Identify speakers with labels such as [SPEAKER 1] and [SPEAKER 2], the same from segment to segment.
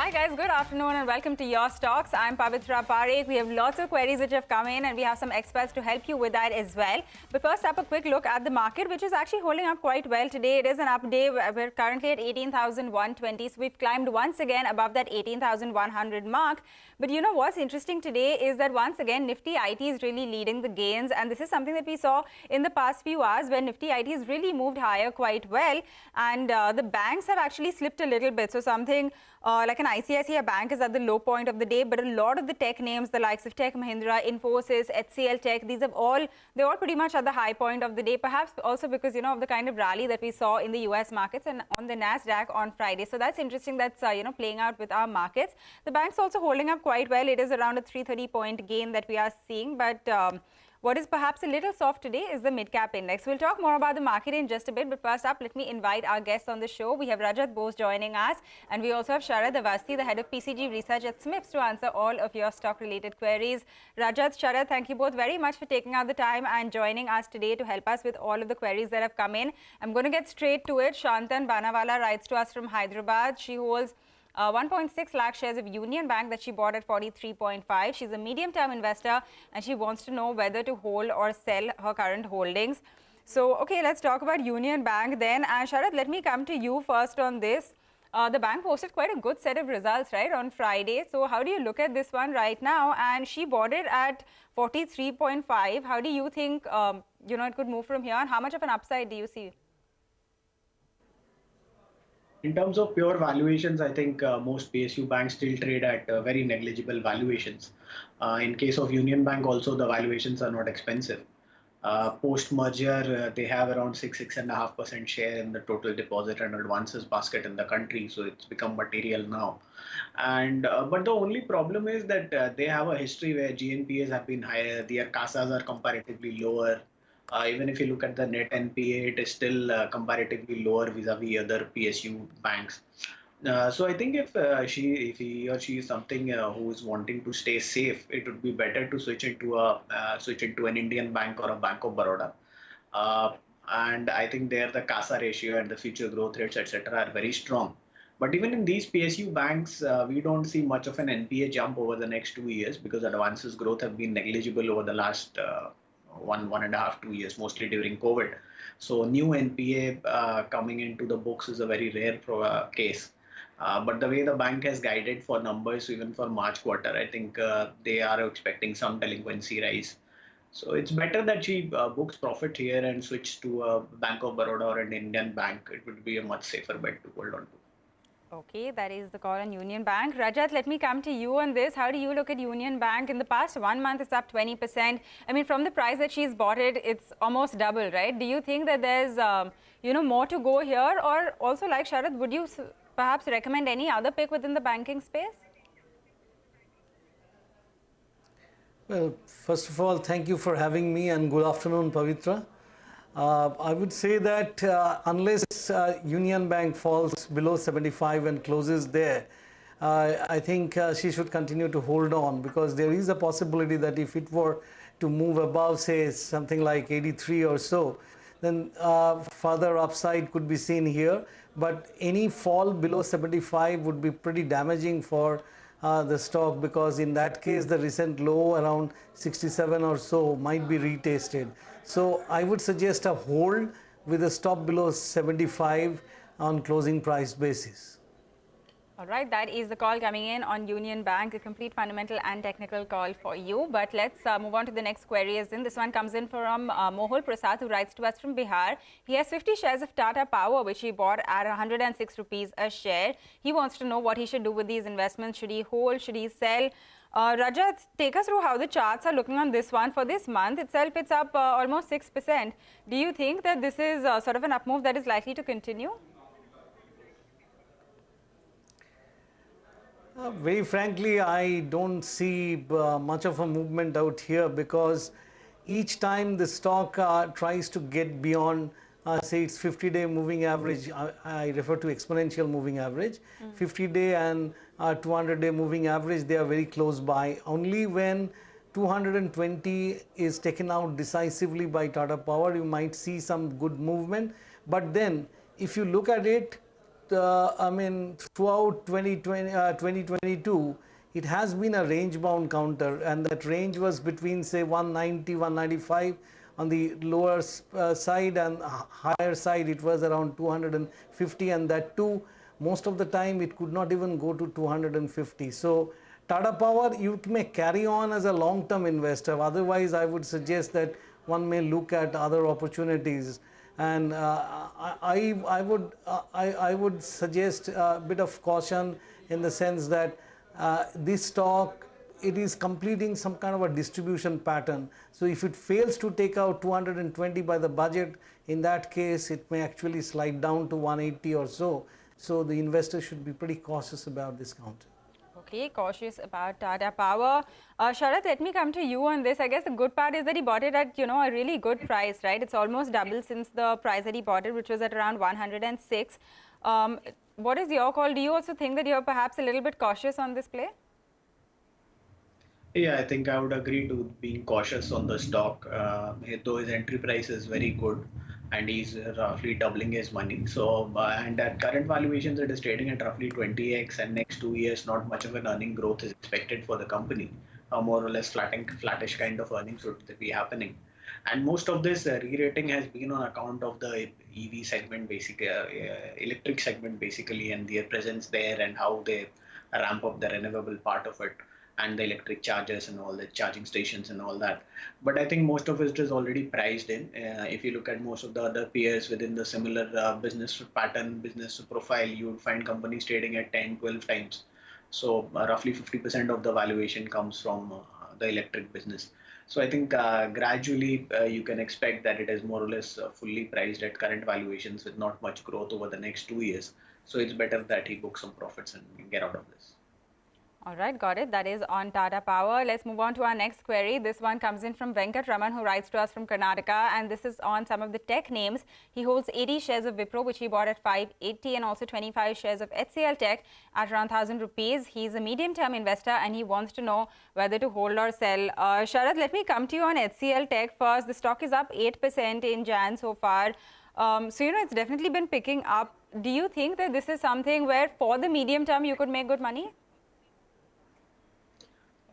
[SPEAKER 1] Hi guys, good afternoon and welcome to Your Stocks. I'm Pavitra Parekh. We have lots of queries which have come in and we have some experts to help you with that as well. But first up, a quick look at the market, which is actually holding up quite well today. It is an up day. We're currently at 18,120. So we've climbed once again above that 18,100 mark. But you know what's interesting today is that once again, Nifty IT is really leading the gains. And this is something that we saw in the past few hours where Nifty IT has really moved higher quite well. And the banks have actually slipped a little bit. So something like an ICICI Bank is at the low point of the day, but a lot of the tech names, the likes of Tech Mahindra, Infosys, HCL Tech, they're all pretty much at the high point of the day, perhaps also because, you know, of the kind of rally that we saw in the US markets and on the NASDAQ on Friday. So that's interesting. That's, playing out with our markets. The bank's also holding up quite well. It is around a 330-point gain that we are seeing, but what is perhaps a little soft today is the mid-cap index. We'll talk more about the market in just a bit, but first up, let me invite our guests on the show. We have Rajat Bose joining us, and we also have Sharad Avasthi, the head of PCG research at SMIFS, to answer all of your stock-related queries. Rajat, Sharad, thank you both very much for taking out the time and joining us today to help us with all of the queries that have come in. I'm going to get straight to it. Shantan Banawala writes to us from Hyderabad. She holds 1.6 lakh shares of Union Bank that she bought at 43.5. She's a medium-term investor and she wants to know whether to hold or sell her current holdings. So, okay, let's talk about Union Bank then. And Sharad, let me come to you first on this. The bank posted quite a good set of results, right, on Friday. So, how do you look at this one right now? And she bought it at 43.5. How do you think, it could move from here? And how much of an upside do you see?
[SPEAKER 2] In terms of pure valuations, I think most PSU banks still trade at very negligible valuations. In case of Union Bank also, the valuations are not expensive. Post-merger, they have around 6.5% share in the total deposit and advances basket in the country. So it's become material now. And but the only problem is that they have a history where GNPAs have been higher, their CASAs are comparatively lower. Even if you look at the net NPA, it is still comparatively lower vis-a-vis other PSU banks. So I think if he or she is something who is wanting to stay safe, it would be better to switch into an Indian bank or a Bank of Baroda. And I think there the CASA ratio and the future growth rates, etc., are very strong. But even in these PSU banks, we don't see much of an NPA jump over the next 2 years because advances growth have been negligible over the last 1.5, 2 years, mostly during COVID. So new NPA coming into the books is a very rare case. But the way the bank has guided for numbers, even for March quarter, I think they are expecting some delinquency rise. So it's better that she books profit here and switch to a Bank of Baroda or an Indian bank. It would be a much safer bet to hold on to.
[SPEAKER 1] Okay, that is the call on Union Bank. Rajat, let me come to you on this. How do you look at Union Bank? In the past 1 month, it's up 20%. I mean, from the price that she's bought it, it's almost double, right? Do you think that there's, more to go here? Or also, like Sharad, would you perhaps recommend any other pick within the banking space?
[SPEAKER 3] Well, first of all, thank you for having me and good afternoon, Pavitra. I would say that unless Union Bank falls below 75 and closes there, I think she should continue to hold on because there is a possibility that if it were to move above, say, something like 83 or so, then further upside could be seen here. But any fall below 75 would be pretty damaging for the stock because in that case the recent low around 67 or so might be retasted. So I would suggest a hold with a stop below 75 on closing price basis.
[SPEAKER 1] All right, that is the call coming in on Union Bank, a complete fundamental and technical call for you. But let's move on to the next query. As in, this one comes in from Mohul Prasad, who writes to us from Bihar. He has 50 shares of Tata Power, which he bought at 106 rupees a share. He wants to know what he should do with these investments. Should he hold? Should he sell? Rajat, take us through how the charts are looking on this one. For this month itself, it's up almost 6%. Do you think that this is sort of an up move that is likely to continue?
[SPEAKER 3] Very frankly, I don't see much of a movement out here because each time the stock tries to get beyond, say its 50-day moving average, I refer to exponential moving average, 50-day and 200-day moving average, they are very close by. Only when 220 is taken out decisively by Tata Power, you might see some good movement. But then, if you look at it, throughout 2022, it has been a range-bound counter, and that range was between, say, 190, 195 on the lower side, and higher side it was around 250, and that too, most of the time it could not even go to 250. So Tata Power, you may carry on as a long-term investor. Otherwise, I would suggest that one may look at other opportunities. And I would suggest a bit of caution in the sense that this stock, it is completing some kind of a distribution pattern. So if it fails to take out 220 by the budget, in that case, it may actually slide down to 180 or so. So the investor should be pretty cautious about this counter.
[SPEAKER 1] Okay, cautious about Tata Power. Sharad, let me come to you on this. I guess the good part is that he bought it at, a really good price, right? It's almost double since the price that he bought it, which was at around 106. What is your call? Do you also think that you're perhaps a little bit cautious on this play?
[SPEAKER 2] Yeah, I think I would agree to being cautious on the stock, though his entry price is very good and he's roughly doubling his money. So, and at current valuations, it is trading at roughly 20x, and next 2 years, not much of an earning growth is expected for the company. More or less flattish kind of earnings would be happening. And most of this re-rating has been on account of the EV segment, basically, electric segment, basically, and their presence there and how they ramp up the renewable part of it, and the electric chargers and all the charging stations and all that. But I think most of it is already priced in. If you look at most of the other peers within the similar business pattern, business profile, you would find companies trading at 10, 12 times. So roughly 50% of the valuation comes from the electric business. So I think gradually you can expect that it is more or less fully priced at current valuations with not much growth over the next 2 years. So it's better that he books some profits and get out of this.
[SPEAKER 1] All right, got it. That is on Tata Power. Let's move on to our next query. This one comes in from Venkat Raman, who writes to us from Karnataka, and this is on some of the tech names. He holds 80 shares of Wipro, which he bought at 580, and also 25 shares of HCL Tech at around 1,000 rupees. He's a medium-term investor, and he wants to know whether to hold or sell. Sharad, let me come to you on HCL Tech first. The stock is up 8% in Jan so far. So, it's definitely been picking up. Do you think that this is something where for the medium term you could make good money?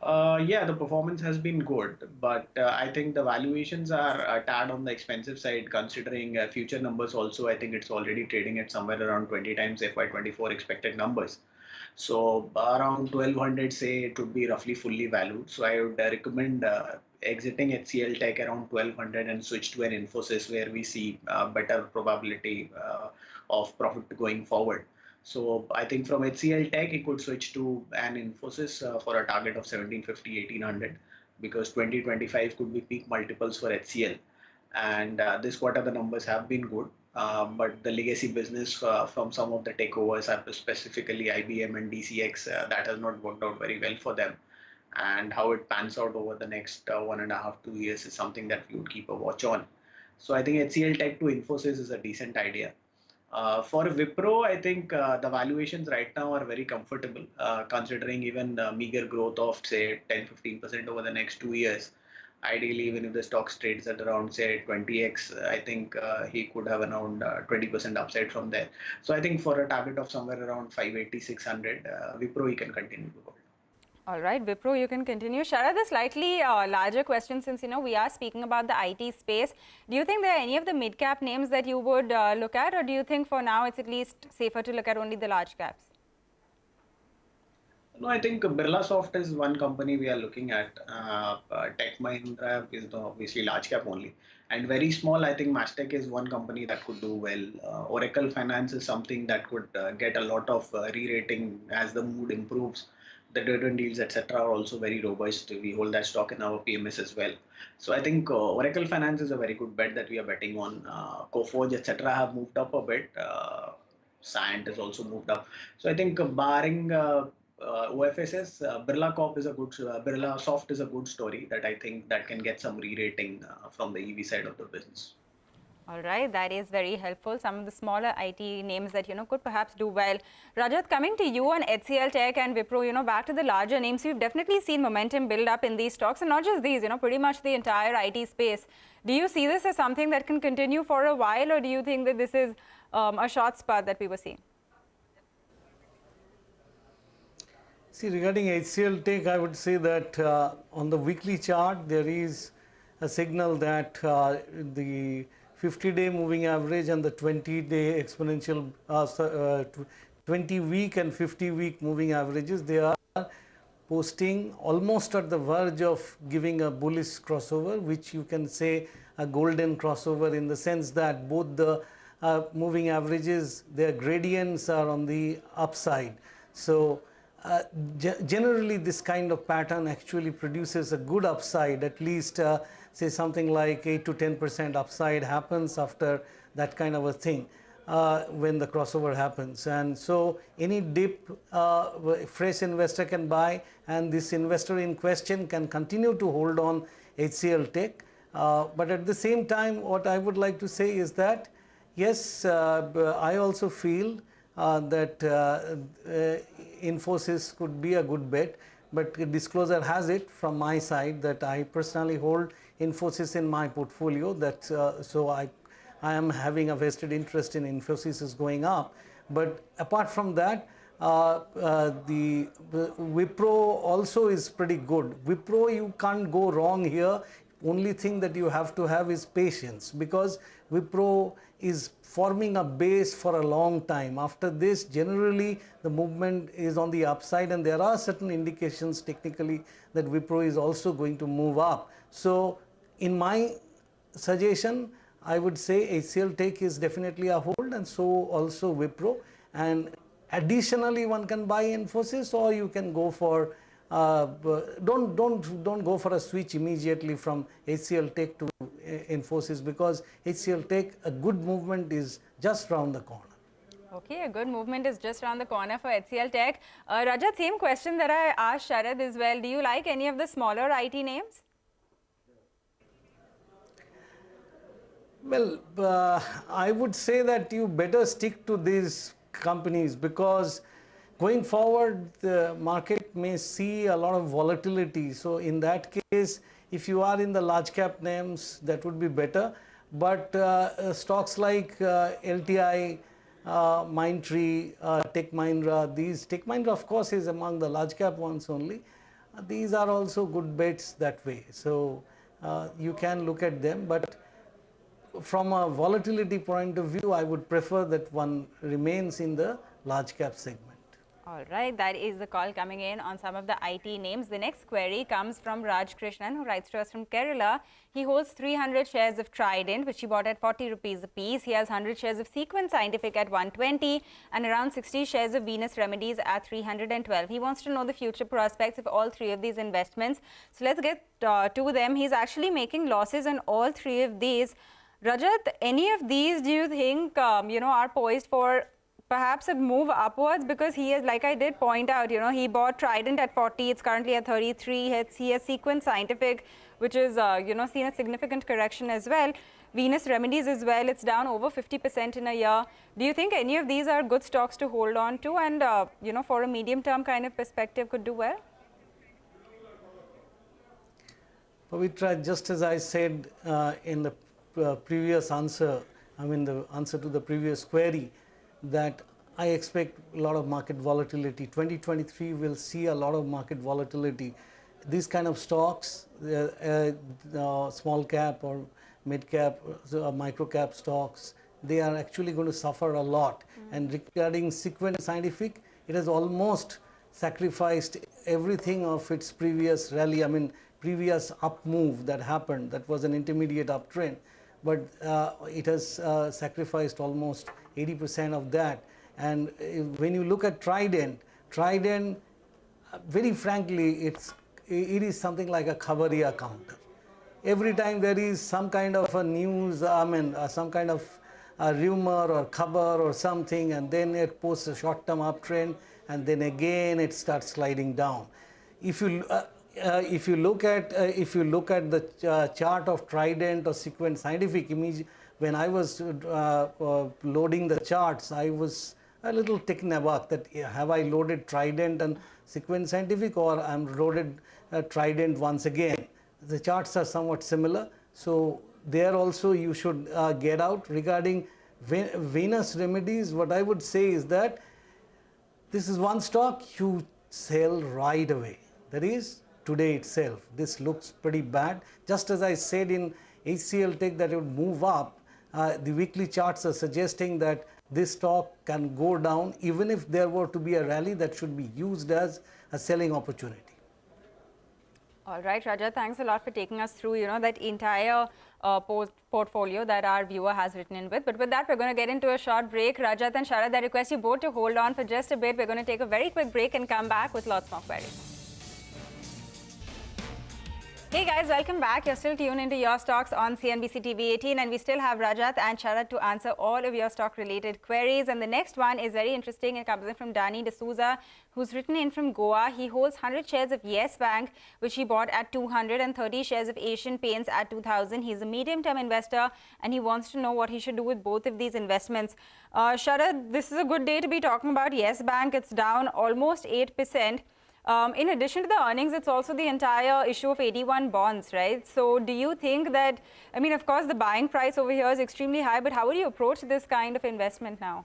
[SPEAKER 2] Yeah, the performance has been good, but I think the valuations are a tad on the expensive side considering future numbers also. I think it's already trading at somewhere around 20 times FY24 expected numbers. So around 1200, say, it would be roughly fully valued. So I would recommend exiting HCL Tech around 1200 and switch to an Infosys where we see better probability of profit going forward. So I think from HCL Tech, he could switch to an Infosys for a target of 1750, 1800, because 2025 could be peak multiples for HCL. And this quarter, the numbers have been good, but the legacy business from some of the takeovers, specifically IBM and DCX, that has not worked out very well for them. And how it pans out over the next 1.5 to 2 years is something that we would keep a watch on. So I think HCL Tech to Infosys is a decent idea. For Wipro, I think the valuations right now are very comfortable, considering even meager growth of, say, 10-15% over the next 2 years. Ideally, even if the stock trades at around, say, 20x, I think he could have around 20% upside from there. So I think for a target of somewhere around 580, 600, Wipro, he can continue to hold.
[SPEAKER 1] All right, Wipro, you can continue. Sharad, a slightly larger question, since we are speaking about the IT space. Do you think there are any of the mid-cap names that you would look at, or do you think for now it's at least safer to look at only the large caps?
[SPEAKER 2] No, I think Birlasoft is one company we are looking at. Tech Mahindra is obviously large cap only. And very small, I think Mastech is one company that could do well. Oracle Finance is something that could get a lot of re-rating as the mood improves. The dividend deals, etc., are also very robust. We hold that stock in our PMS as well. So I think Oracle Finance is a very good bet that we are betting on. Coforge, etc., have moved up a bit. Cyient has also moved up. So I think barring OFSS, Birlasoft is a good story that I think that can get some re-rating from the EV side of the business.
[SPEAKER 1] All right, that is very helpful. Some of the smaller IT names that, could perhaps do well. Rajat, coming to you on HCL Tech and Wipro, back to the larger names, we've definitely seen momentum build up in these stocks, and not just these, pretty much the entire IT space. Do you see this as something that can continue for a while, or do you think that this is a short spurt that we were seeing?
[SPEAKER 3] See, regarding HCL Tech, I would say that on the weekly chart, there is a signal that the 50-day moving average and the 20-day exponential, 20-week and 50-week moving averages, they are posting almost at the verge of giving a bullish crossover, which you can say a golden crossover, in the sense that both the moving averages, their gradients are on the upside. So generally this kind of pattern actually produces a good upside, at least say something like 8 to 10% upside happens after that kind of a thing when the crossover happens. And so any dip, fresh investor can buy, and this investor in question can continue to hold on HCL Tech. But at the same time, what I would like to say is that yes, I also feel that Infosys could be a good bet, but disclosure has it from my side that I personally hold Infosys in my portfolio. That so I am having a vested interest in Infosys is going up. But apart from that, the Wipro also is pretty good. Wipro, you can't go wrong here. Only thing that you have to have is patience, because Wipro is forming a base for a long time. After this, generally the movement is on the upside, and there are certain indications technically that Wipro is also going to move up. So in my suggestion, I would say HCL Tech is definitely a hold, and so also Wipro. And additionally, one can buy Infosys, or you can go for don't go for a switch immediately from HCL Tech to Infosys, because HCL Tech, a good movement is just around the corner.
[SPEAKER 1] Okay, a good movement is just around the corner for HCL Tech. Rajat, same question that I asked Sharad as well. Do you like any of the smaller IT names?
[SPEAKER 3] Well, I would say that you better stick to these companies, because going forward, the market may see a lot of volatility. So in that case, if you are in the large cap names, that would be better. But stocks like LTI, Mindtree, Tech Mahindra, these Tech Mahindra of course is among the large cap ones only. These are also good bets that way. So you can look at them, but from a volatility point of view, I would prefer that one remains in the large cap segment.
[SPEAKER 1] All right, that is the call coming in on some of the IT names. The next query comes from Raj Krishnan, who writes to us from Kerala. He holds 300 shares of Trident, which he bought at 40 rupees a piece. He has 100 shares of Sequent Scientific at 120 and around 60 shares of Venus Remedies at 312. He wants to know the future prospects of all three of these investments. So let's get to them. He's actually making losses on all three of these. Rajat, any of these do you think are poised for perhaps a move upwards? Because he is, like I did point out, he bought Trident at 40, it's currently at 33. He has Sequent Scientific, which is, seen a significant correction as well. Venus Remedies as well, it's down over 50% in a year. Do you think any of these are good stocks to hold on to and, for a medium-term kind of perspective could do well?
[SPEAKER 3] Pavitra, just as I said in the previous answer, the answer to the previous query, that I expect a lot of market volatility. 2023 will see a lot of market volatility. These kind of stocks, small cap or mid cap, micro cap stocks, they are actually going to suffer a lot. And regarding Sequent Scientific, it has almost sacrificed everything of its previous rally, previous up move that happened. That was an intermediate uptrend, but it has sacrificed almost 80% of that. And when you look at Trident, very frankly, it is something like a Khavariya counter. Every time there is some kind of a news, some kind of a rumor or khabar or something, and then it posts a short-term uptrend, and then again it starts sliding down. If you look at the chart of Trident or Sequent Scientific, when I was loading the charts, I was a little taken aback that have I loaded Trident and Sequent Scientific, or I'm loaded Trident once again. The charts are somewhat similar, so there also you should get out. Regarding Venus Remedies, what I would say is that this is one stock, you sell right away. That is, today itself. This looks pretty bad. Just as I said in HCL Tech that it would move up, the weekly charts are suggesting that this stock can go down even if there were to be a rally that should be used as a selling opportunity.
[SPEAKER 1] All right, Rajat, thanks a lot for taking us through, that entire portfolio that our viewer has written in with. But with that, we're going to get into a short break. Rajat and Sharad, I request you both to hold on for just a bit. We're going to take a very quick break and come back with lots more queries. Hey guys, welcome back. You're still tuned into Your Stocks on CNBC-TV18 and we still have Rajat and Sharad to answer all of your stock related queries. And the next one is very interesting. It comes in from Danny D'Souza, who's written in from Goa. He holds 100 shares of Yes Bank, which he bought at 200, and 30 shares of Asian Paints at 2000. He's a medium-term investor and he wants to know what he should do with both of these investments. Sharad, this is a good day to be talking about Yes Bank. It's down almost 8%. In addition to the earnings, it's also the entire issue of 81 bonds, right? So do you think that, I mean, of course, the buying price over here is extremely high, but how would you approach this kind of investment now?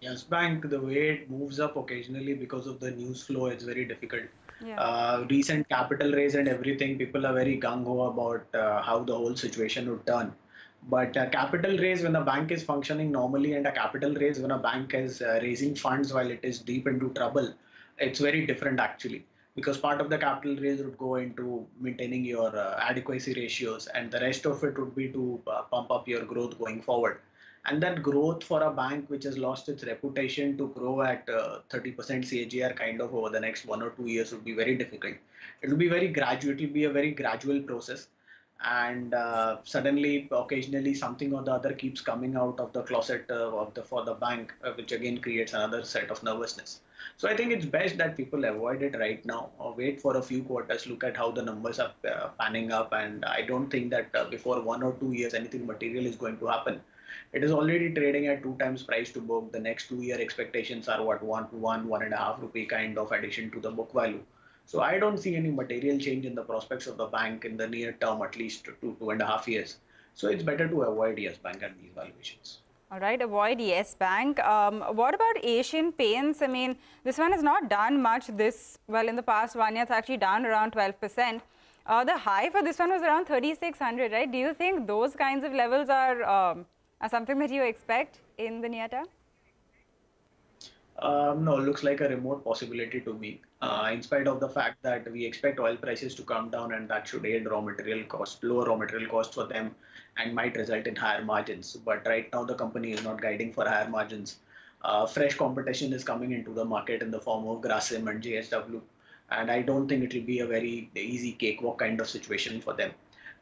[SPEAKER 2] Yes, bank, the way it moves up occasionally because of the news flow, it's very difficult.
[SPEAKER 1] Yeah.
[SPEAKER 2] Recent capital raise and everything, people are very gung-ho about how the whole situation would turn. But capital raise when a bank is functioning normally and a capital raise when a bank is raising funds while it is deep into trouble, it's very different actually. Because part of the capital raise would go into maintaining your adequacy ratios and the rest of it would be to pump up your growth going forward. And that growth for a bank which has lost its reputation to grow at 30% CAGR kind of over the next 1 or 2 years would be very difficult. It will be very gradual. It will be a very gradual process. And suddenly, occasionally, something or the other keeps coming out of the closet for the bank, which again creates another set of nervousness. So I think it's best that people avoid it right now, or wait for a few quarters, look at how the numbers are panning up, and I don't think that before 1 or 2 years anything material is going to happen. It is already trading at 2 times price to book. The next 2 year expectations are what, 1 to 1.5 rupee kind of addition to the book value. So I don't see any material change in the prospects of the bank in the near term, at least 2.5 years. So it's better to avoid Yes Bank at these valuations.
[SPEAKER 1] All right, avoid Yes Bank. What about Asian Paints? I mean, this one has not done much in the past 1 year. It's actually down around 12%. The high for this one was around 3,600, right? Do you think those kinds of levels are something that you expect in the near term?
[SPEAKER 2] No, looks like a remote possibility to me. In spite of the fact that we expect oil prices to come down and that should aid lower raw material cost for them and might result in higher margins. But right now the company is not guiding for higher margins. Fresh competition is coming into the market in the form of Grasim and JSW. And I don't think it will be a very easy cakewalk kind of situation for them.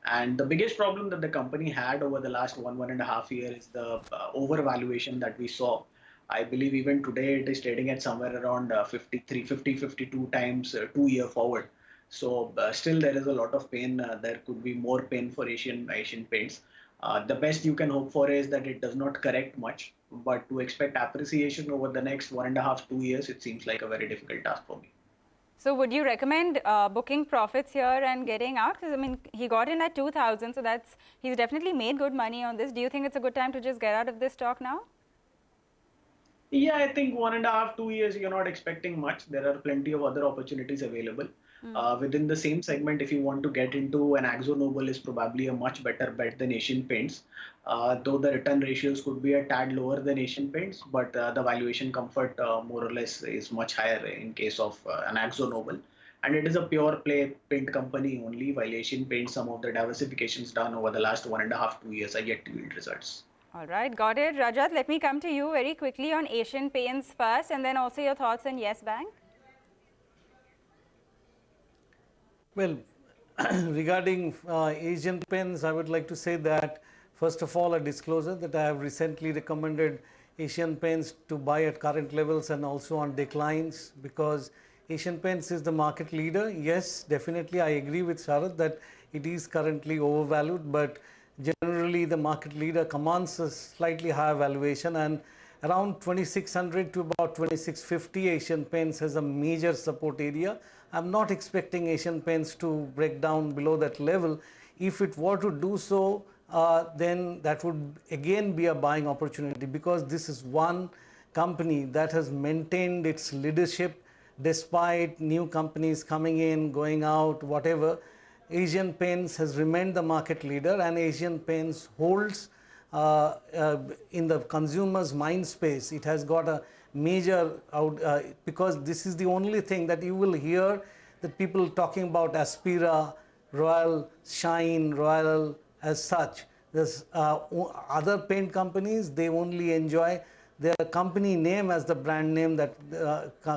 [SPEAKER 2] And the biggest problem that the company had over the last 1.5 years is the overvaluation that we saw. I believe even today it is trading at somewhere around 52 times 2 year forward. So still there is a lot of pain. There could be more pain for Asian Paints. The best you can hope for is that it does not correct much. But to expect appreciation over the next 1.5 to 2 years, it seems like a very difficult task for me.
[SPEAKER 1] So would you recommend booking profits here and getting out? Because I mean, he got in at 2,000, so he's definitely made good money on this. Do you think it's a good time to just get out of this stock now?
[SPEAKER 2] Yeah, I think 1.5 to 2 years, you're not expecting much. There are plenty of other opportunities available. Within the same segment, if you want to get into an AkzoNobel is probably a much better bet than Asian Paints. Though the return ratios could be a tad lower than Asian Paints, but the valuation comfort more or less is much higher in case of an AkzoNobel. And it is a pure play paint company only, while Asian Paints, some of the diversifications done over the last 1.5 to 2 years are yet to yield results.
[SPEAKER 1] All right, got it. Rajat, let me come to you very quickly on Asian Paints first, and then also your thoughts on Yes Bank.
[SPEAKER 3] Well, regarding Asian Paints, I would like to say that, first of all, a disclosure that I have recently recommended Asian Paints to buy at current levels and also on declines, because Asian Paints is the market leader. Yes, definitely, I agree with Sharad that it is currently overvalued, but generally the market leader commands a slightly higher valuation, and around 2600 to about 2650 Asian Paints has a major support area. I'm not expecting Asian Paints to break down below that level. If it were to do so, then that would again be a buying opportunity, because this is one company that has maintained its leadership despite new companies coming in, going out, whatever. Asian Paints has remained the market leader, and Asian Paints holds in the consumer's mind space. It has got a major because this is the only thing that you will hear that people talking about Aspira, Royal, Shine, Royal as such. There's other paint companies, they only enjoy their company name as the brand name that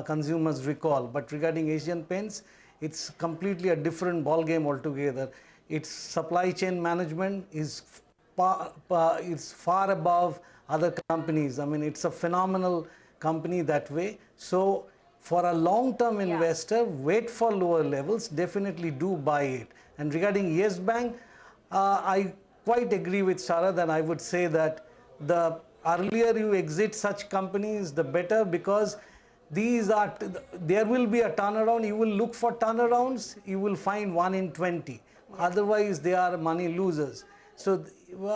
[SPEAKER 3] consumers recall. But regarding Asian Paints, it's completely a different ball game altogether. Its supply chain management is far above other companies. I mean, it's a phenomenal company that way. So for a long-term investor, wait for lower levels, definitely do buy it. And regarding Yes Bank, I quite agree with Sharad, and I would say that the earlier you exit such companies, the better, because these are, there will be a turnaround. You will look for turnarounds, you will find 1 in 20. Otherwise, they are money losers. So,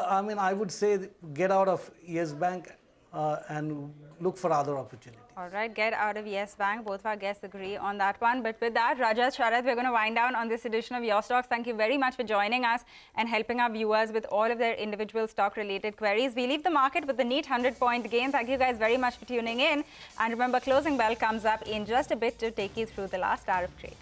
[SPEAKER 3] I mean, I would say get out of Yes Bank and look for other opportunities.
[SPEAKER 1] All right, get out of Yes Bank. Both of our guests agree on that one. But with that, Rajat, Sharad, we're going to wind down on this edition of Your Stocks. Thank you very much for joining us and helping our viewers with all of their individual stock-related queries. We leave the market with a neat 100-point gain. Thank you guys very much for tuning in. And remember, closing bell comes up in just a bit to take you through the last hour of trade.